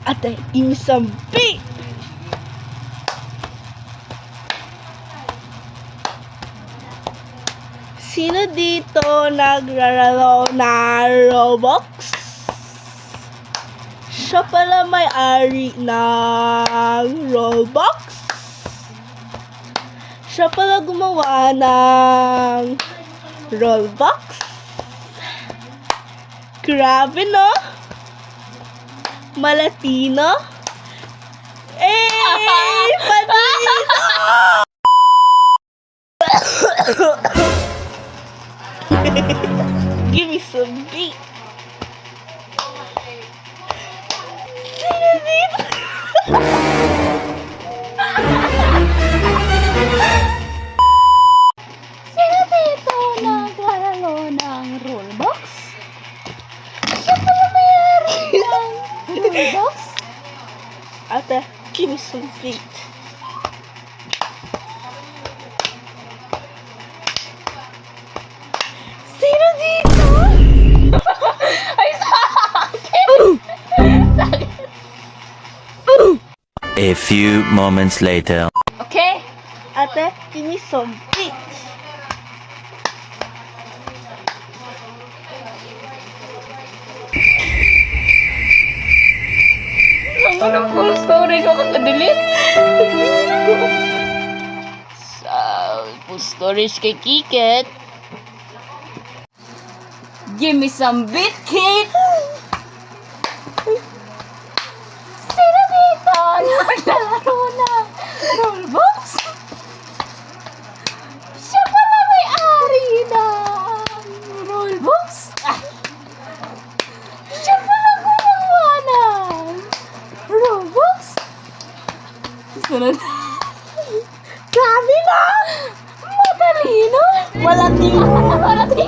Ate, insampi! Sino dito nagrararo na Roblox? Siya pala may-ari ng Roblox. Siya pala gumawa ng Roblox. Grabe, no? Malatino? Eh! Padito! Give me some beat. Sino dito? Sino dito naglalaro ng Roblox? Siya pala mayroon ng Roblox? Ate, give me some beat. Sino dito? Ay, sa akin! A few moments later. Okay. Ate, give me some beat. Ang full story ko kakadelete. So, full storage kay Kiket. Give me some beat, Kit! Sino dito naglalaro na Roblox? Siya pala may-ari ng Roblox? Siya pala gumawa ng Roblox? Sunod. Grabe na! Matalino? Malatino! Matalino?